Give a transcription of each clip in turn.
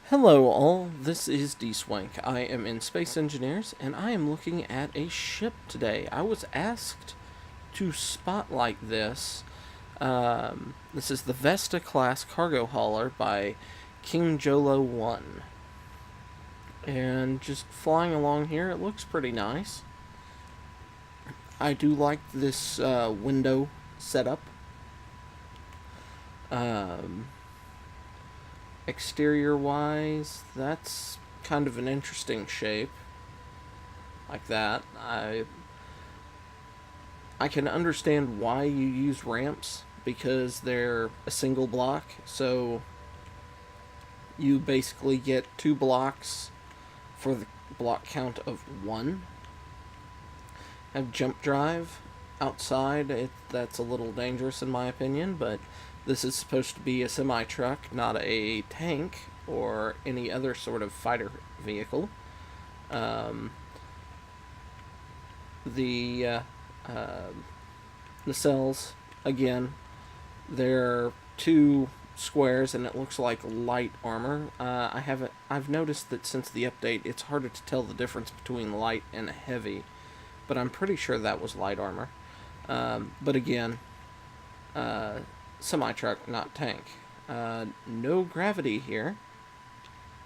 Hello all, this is Dswank. I am in Space Engineers and I am looking at a ship today. I was asked to spotlight this. This is the Vesta Class Cargo Hauler by King Jolo 1. And just flying along here, it looks pretty nice. I do like this window setup. Um, Exterior wise, that's kind of an interesting shape. Like that. I can understand why you use ramps because they're a single block, so you basically get 2 blocks for the block count of 1. Have jump drive outside. That's a little dangerous in my opinion, but this is supposed to be a semi-truck, not a tank or any other sort of fighter vehicle. Um, the nacelles, again, they're 2 squares, and it looks like light armor. I've noticed that since the update, it's harder to tell the difference between light and heavy, but I'm pretty sure that was light armor. But again, semi-truck, not tank. No gravity here.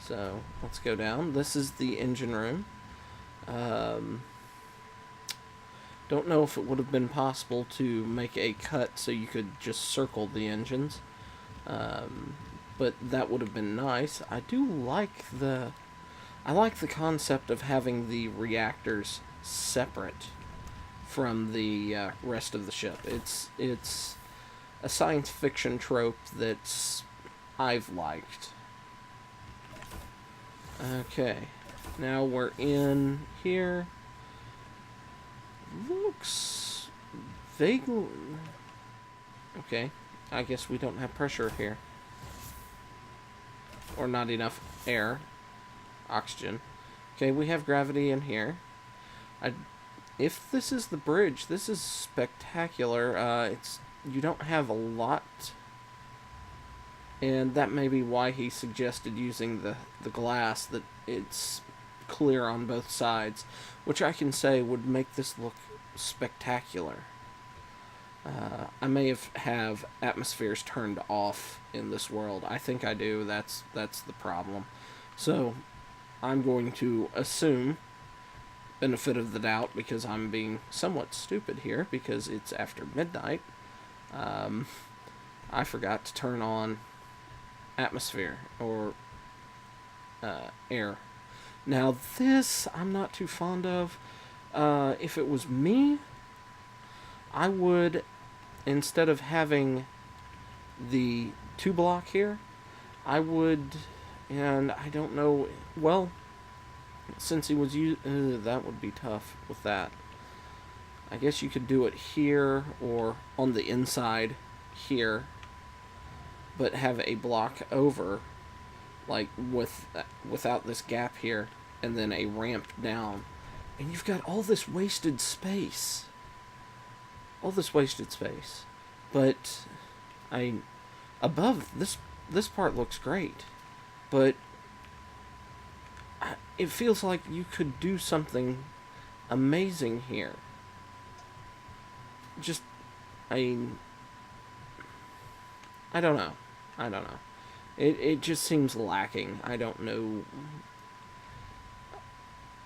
So let's go down. This is the engine room. Don't know if it would have been possible to make a cut so you could just circle the engines. But that would have been nice. I like the concept of having the reactors separate from the rest of the ship. It's a science fiction trope that I've liked. Okay, now we're in here. Looks vaguely... Okay, I guess we don't have pressure here. Or not enough air. Oxygen. Okay, we have gravity in here. If this is the bridge, this is spectacular. You don't have a lot, and that may be why he suggested using the glass, that it's clear on both sides, which I can say would make this look spectacular. I may have atmospheres turned off in this world. I think I do. That's the problem. So I'm going to assume benefit of the doubt, because I'm being somewhat stupid here because it's after midnight. I forgot to turn on atmosphere or air. Now this I'm not too fond of. If it was me, I would, instead of having the 2 block here, I would, and I don't know, well, since he was that would be tough with that. I guess you could do it here or on the inside here, but have a block over, like without this gap here, and then a ramp down, and you've got all this wasted space. But above this part looks great, but it feels like you could do something amazing here. Just, I I don't know. It just seems lacking. I don't know.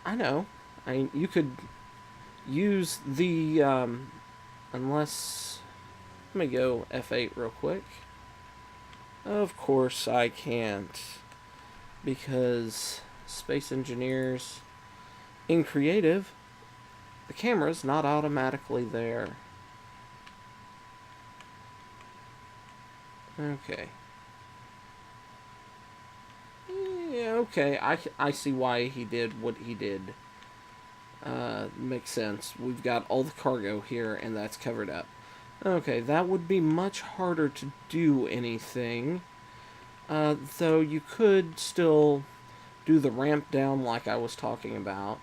I know. You could use the unless, let me go F8 real quick. Of course I can't, because Space Engineers in creative, the camera's not automatically there. Okay. Yeah, okay. I see why he did what he did. Makes sense. We've got all the cargo here, and that's covered up. Okay, that would be much harder to do anything. Though you could still do the ramp down like I was talking about.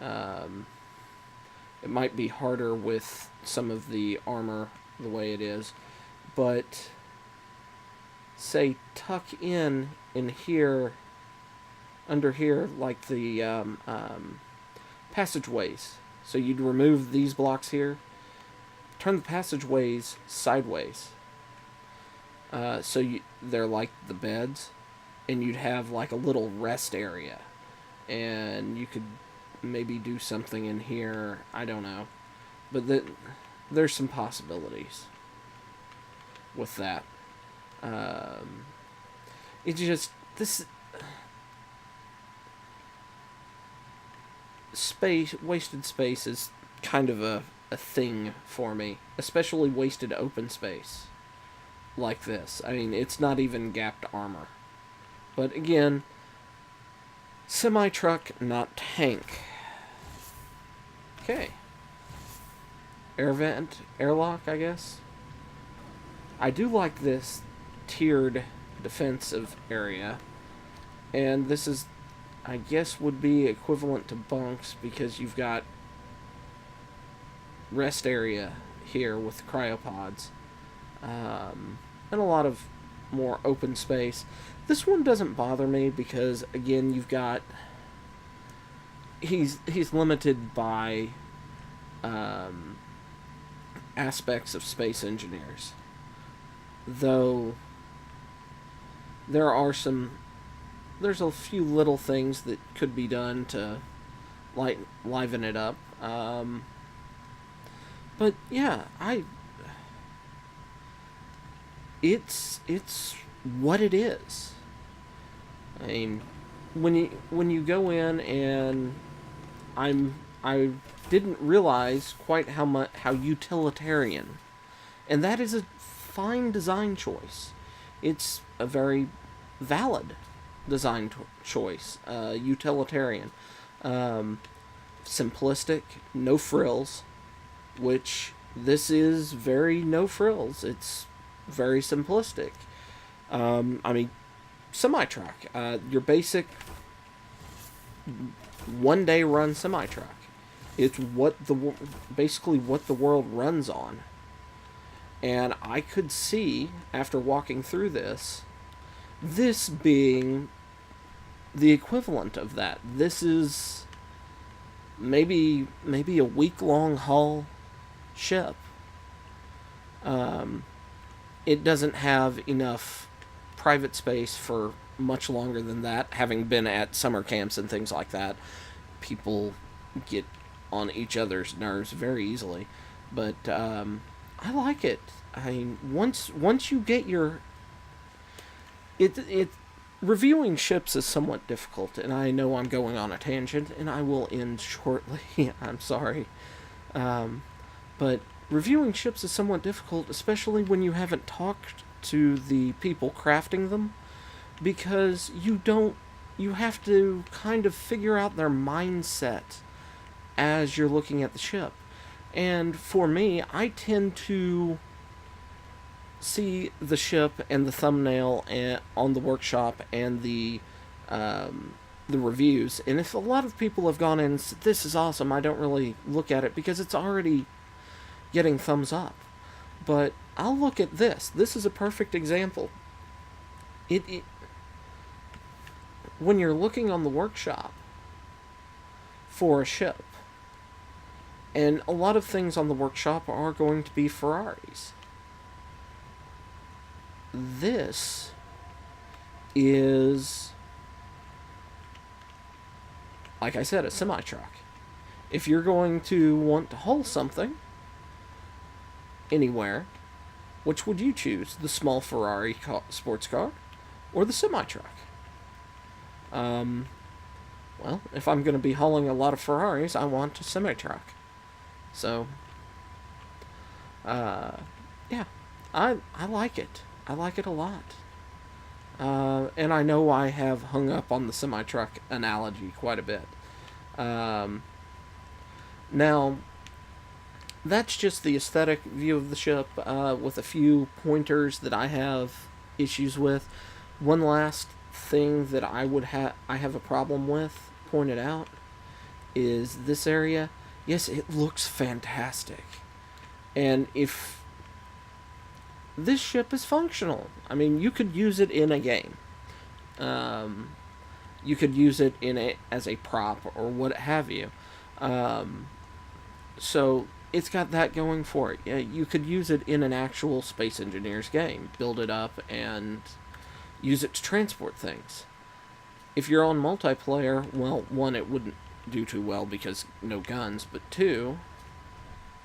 It might be harder with some of the armor the way it is, but say, tuck in here, under here, like the passageways. So you'd remove these blocks here, turn the passageways sideways. They're like the beds, and you'd have like a little rest area, and you could maybe do something in here. I don't know, but there's some possibilities with that. It just this wasted space is kind of a thing for me, especially wasted open space like this. I mean, it's not even gapped armor. But again, semi-truck, not tank. Okay. Air vent, airlock, I guess. I do like this tiered defensive area. And this is, I guess, would be equivalent to bunks because you've got rest area here with cryopods. And a lot of more open space. This one doesn't bother me because, again, you've got... He's limited by aspects of space engineers. Though there's a few little things that could be done to liven it up. But yeah, it's what it is. I mean, when you go in, and I didn't realize quite how utilitarian, and that is a fine design choice. It's a very valid design choice. Utilitarian, simplistic, no frills, which this is very no frills. It's very simplistic. I mean, semi-truck. Your basic one-day run semi-truck. It's basically what the world runs on. And I could see, after walking through this being the equivalent of that. This is maybe a week-long haul ship. It doesn't have enough private space for much longer than that. Having been at summer camps and things like that, people get on each other's nerves very easily. But I like it. I mean, once you get your... Reviewing ships is somewhat difficult, and I know I'm going on a tangent, and I will end shortly. I'm sorry. But reviewing ships is somewhat difficult, especially when you haven't talked to the people crafting them, because you have to kind of figure out their mindset as you're looking at the ship. And for me, I tend to see the ship and the thumbnail on the workshop and the reviews, and if a lot of people have gone in and said, this is awesome, I don't really look at it because it's already getting thumbs up. But I'll look at this. This is a perfect example. When you're looking on the workshop for a ship, and a lot of things on the workshop are going to be Ferraris. This is, like I said, a semi-truck. If you're going to want to haul something anywhere, which would you choose? The small Ferrari sports car or the semi-truck? Well, if I'm going to be hauling a lot of Ferraris, I want a semi-truck. So, yeah, I like it. I like it a lot. And I know I have hung up on the semi-truck analogy quite a bit. Now, that's just the aesthetic view of the ship, with a few pointers that I have issues with. One last thing that I have a problem with, pointed out, is this area. Yes, it looks fantastic. And if this ship is functional. I mean, you could use it in a game. Um, you could use it as a prop or what have you. Um, so it's got that going for it. Yeah, you could use it in an actual Space Engineers game. Build it up and use it to transport things. If you're on multiplayer, well, one, it wouldn't do too well because no guns, but two,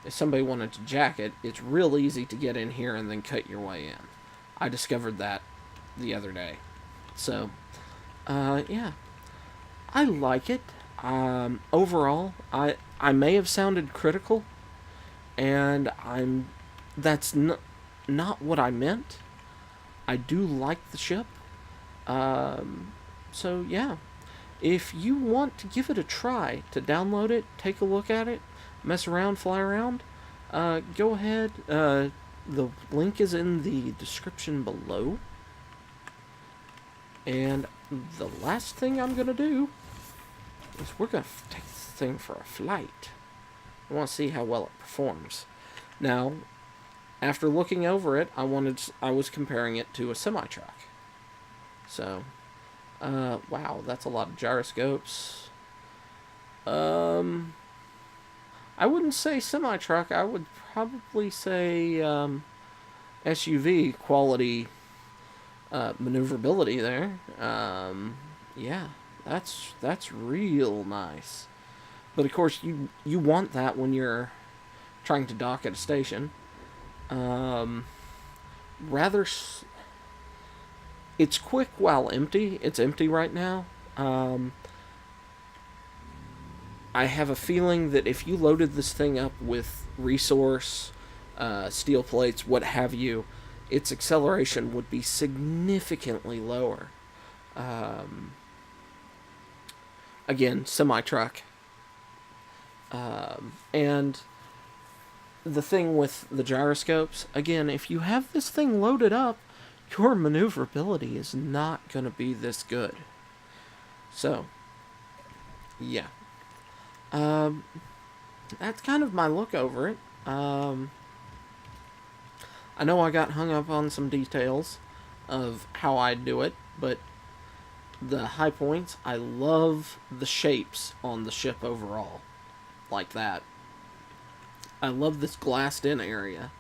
if somebody wanted to jack it, it's real easy to get in here and then cut your way in. I discovered that the other day. So, yeah, I like it. Overall, I may have sounded critical, and that's not what I meant. I do like the ship. So yeah, if you want to give it a try, to download it, take a look at it, mess around, fly around, go ahead. The link is in the description below. And the last thing I'm going to do is we're going to take this thing for a flight. I want to see how well it performs. Now, after looking over it, I was comparing it to a semi-truck. So, wow, that's a lot of gyroscopes. I wouldn't say semi-truck. I would probably say SUV quality maneuverability there. Yeah, that's real nice. But of course, you want that when you're trying to dock at a station. Rather, it's quick while empty. It's empty right now. I have a feeling that if you loaded this thing up with resource, steel plates, what have you, its acceleration would be significantly lower. Again, semi-truck. And the thing with the gyroscopes, again, if you have this thing loaded up, your maneuverability is not going to be this good. So, yeah. That's kind of my look over it. I know I got hung up on some details of how I do it, but the high points, I love the shapes on the ship overall. Like that. I love this glassed in area.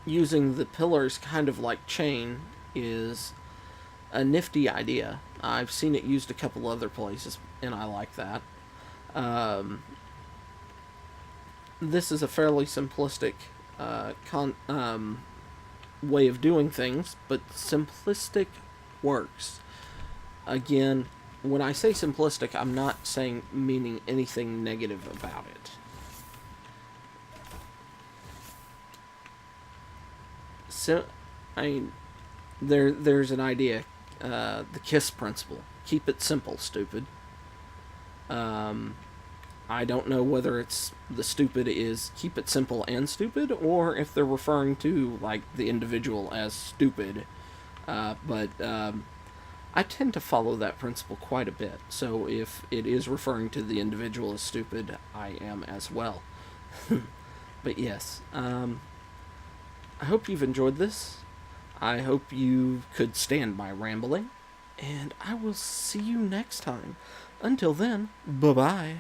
Using the pillars kind of like chain is a nifty idea. I've seen it used a couple other places, and I like that. This is a fairly simplistic way of doing things, but simplistic works. Again, when I say simplistic, I'm not meaning anything negative about it. So, I mean, there's an idea, the KISS principle. Keep it simple, stupid. I don't know whether it's the stupid is keep it simple and stupid, or if they're referring to, like, the individual as stupid. But I tend to follow that principle quite a bit. So if it is referring to the individual as stupid, I am as well. But yes, I hope you've enjoyed this. I hope you could stand my rambling. And I will see you next time. Until then, bye-bye.